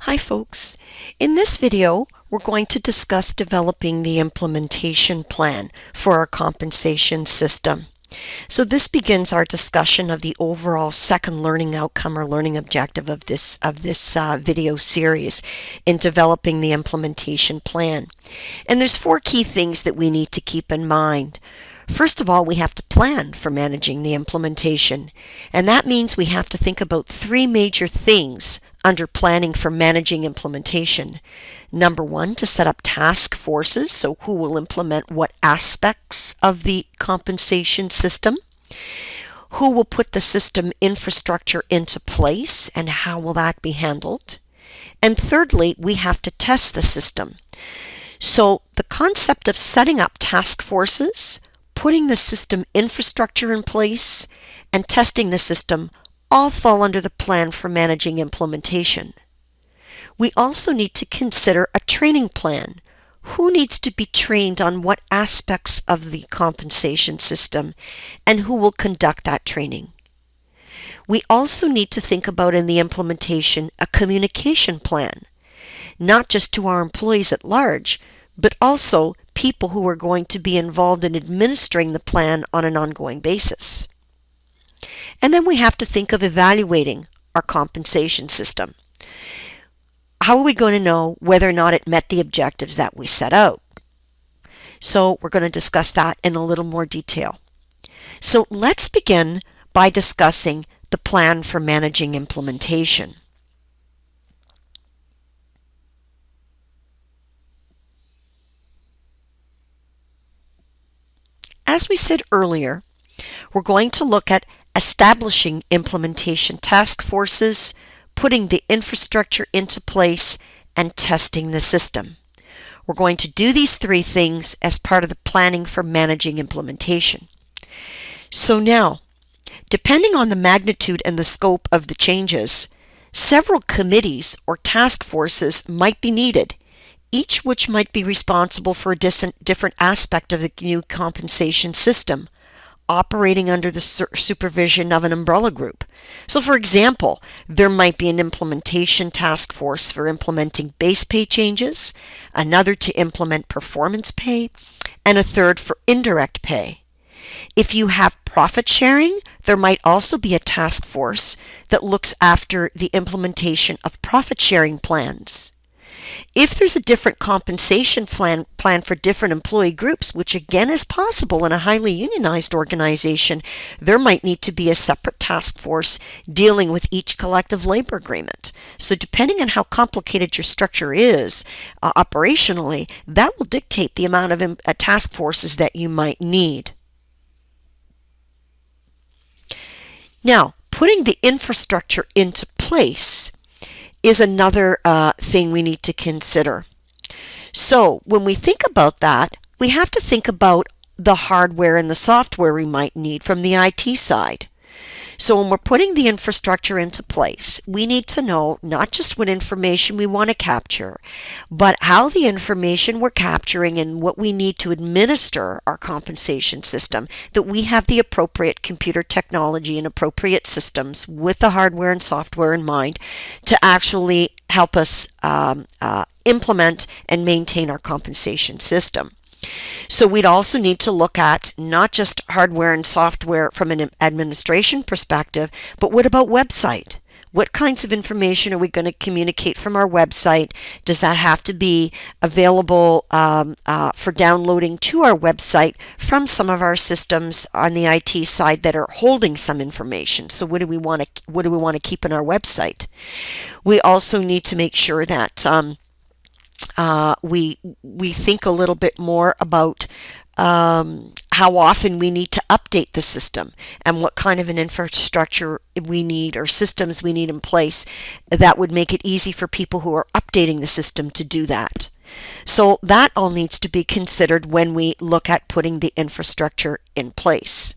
Hi folks. In this video, we're going to discuss developing the implementation plan for our compensation system. So this begins our discussion of the overall second learning outcome or learning objective of this video series in developing the implementation plan. And there's 4 key things that we need to keep in mind. First of all, we have to plan for managing the implementation, and that means we have to think about 3 major things under planning for managing implementation. Number 1, to set up task forces, so who will implement what aspects of the compensation system, who will put the system infrastructure into place, and how will that be handled. And thirdly, we have to test the system. So the concept of setting up task forces, putting the system infrastructure in place, and testing the system all fall under the plan for managing implementation. We also need to consider a training plan. Who needs to be trained on what aspects of the compensation system, and who will conduct that training? We also need to think about in the implementation a communication plan, not just to our employees at large, but also people who are going to be involved in administering the plan on an ongoing basis. And then we have to think of evaluating our compensation system. How are we going to know whether or not it met the objectives that we set out? So we're going to discuss that in a little more detail. So let's begin by discussing the plan for managing implementation. As we said earlier, we're going to look at establishing implementation task forces, putting the infrastructure into place, and testing the system. We're going to do these 3 things as part of the planning for managing implementation. So now, depending on the magnitude and the scope of the changes, several committees or task forces might be needed, each which might be responsible for a different aspect of the new compensation system, operating under the supervision of an umbrella group. So for example, there might be an implementation task force for implementing base pay changes, another to implement performance pay, and a third for indirect pay. If you have profit sharing, there might also be a task force that looks after the implementation of profit sharing plans. If there's a different compensation plan for different employee groups, which again is possible in a highly unionized organization, there might need to be a separate task force dealing with each collective labor agreement. So depending on how complicated your structure is operationally, that will dictate the amount of task forces that you might need. Now, putting the infrastructure into place is another thing we need to consider. So when we think about that, we have to think about the hardware and the software we might need from the IT side. So when we're putting the infrastructure into place, we need to know not just what information we want to capture, but how the information we're capturing and what we need to administer our compensation system, that we have the appropriate computer technology and appropriate systems with the hardware and software in mind to actually help us implement and maintain our compensation system. So we'd also need to look at not just hardware and software from an administration perspective, but what about website? What kinds of information are we going to communicate from our website? Does that have to be available for downloading to our website from some of our systems on the IT side that are holding some information? So what do we want to keep in our website? We also need to make sure that we think a little bit more about how often we need to update the system and what kind of an infrastructure we need or systems we need in place that would make it easy for people who are updating the system to do that. So that all needs to be considered when we look at putting the infrastructure in place.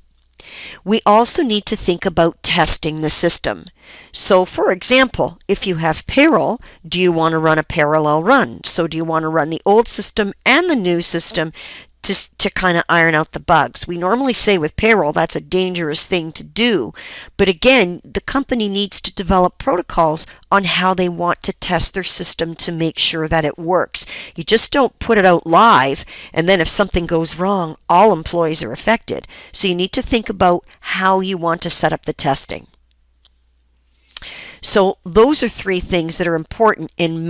We also need to think about testing the system. So for example, if you have payroll, do you want to run a parallel run? So do you want to run the old system and the new system to kind of iron out the bugs. We normally say with payroll that's a dangerous thing to do, but again, the company needs to develop protocols on how they want to test their system to make sure that it works. You just don't put it out live, and then if something goes wrong, all employees are affected. So you need to think about how you want to set up the testing. So those are three things that are important in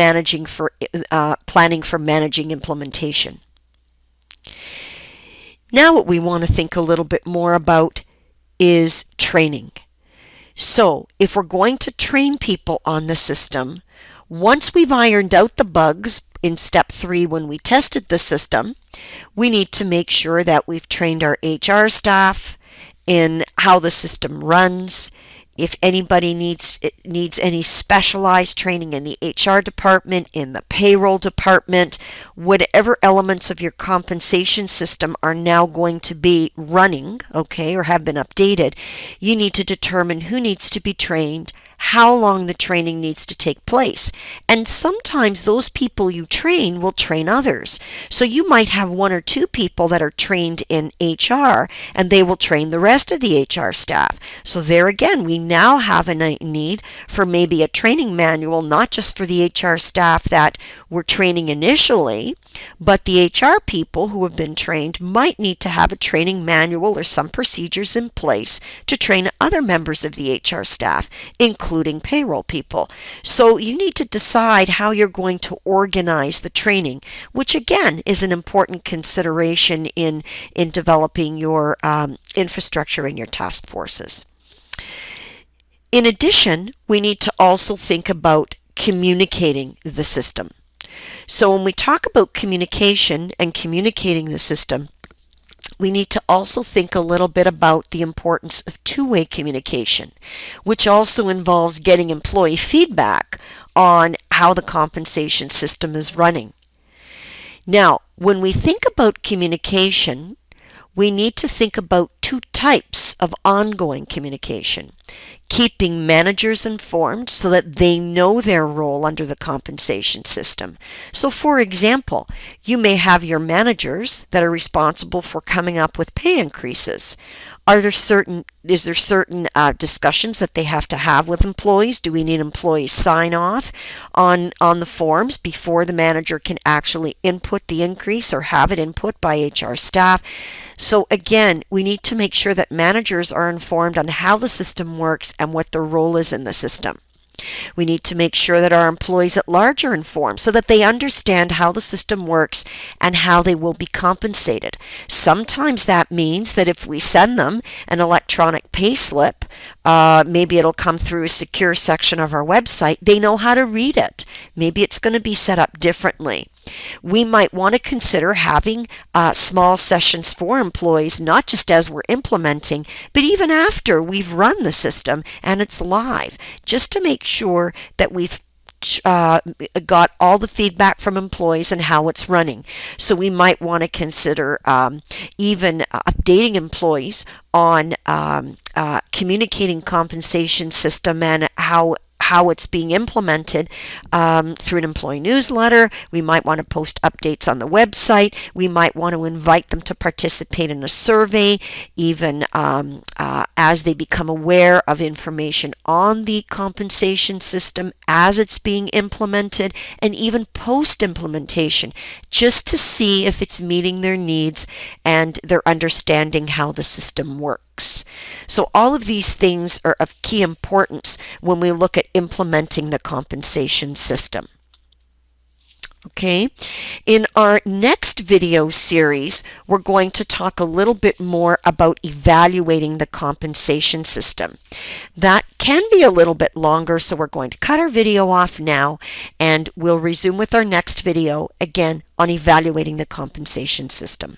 planning for managing implementation. Now what we want to think a little bit more about is training. So if we're going to train people on the system, once we've ironed out the bugs in step 3 when we tested the system, we need to make sure that we've trained our HR staff in how the system runs. If anybody needs any specialized training in the HR department, in the payroll department, whatever elements of your compensation system are now going to be running, okay, or have been updated, you need to determine who needs to be trained, how long the training needs to take place. And sometimes those people you train will train others. So you might have 1 or 2 people that are trained in HR, and they will train the rest of the HR staff. So there again, we now have a need for maybe a training manual, not just for the HR staff that were training initially, but the HR people who have been trained might need to have a training manual or some procedures in place to train other members of the HR staff, including payroll people. So you need to decide how you're going to organize the training, which again is an important consideration in developing your infrastructure and your task forces. In addition, we need to also think about communicating the system. So when we talk about communication and communicating the system, we need to also think a little bit about the importance of two-way communication, which also involves getting employee feedback on how the compensation system is running. Now, when we think about communication, we need to think about 2 types of ongoing communication. Keeping managers informed so that they know their role under the compensation system. So for example, you may have your managers that are responsible for coming up with pay increases. Is there certain discussions that they have to have with employees? Do we need employees sign off on the forms before the manager can actually input the increase or have it input by HR staff? So again, we need to make sure that managers are informed on how the system works and what their role is in the system. We need to make sure that our employees at large are informed so that they understand how the system works and how they will be compensated. Sometimes that means that if we send them an electronic pay slip, maybe it'll come through a secure section of our website, they know how to read it. Maybe it's going to be set up differently. We might want to consider having small sessions for employees, not just as we're implementing, but even after we've run the system and it's live, just to make sure that we've got all the feedback from employees and how it's running. So we might want to consider even updating employees on communicating compensation system and how it's being implemented through an employee newsletter. We might want to post updates on the website. We might want to invite them to participate in a survey, even as they become aware of information on the compensation system as it's being implemented, and even post-implementation, just to see if it's meeting their needs and they're understanding how the system works. So all of these things are of key importance when we look at implementing the compensation system. Okay, in our next video series, we're going to talk a little bit more about evaluating the compensation system. That can be a little bit longer, so we're going to cut our video off now, and we'll resume with our next video, again, on evaluating the compensation system.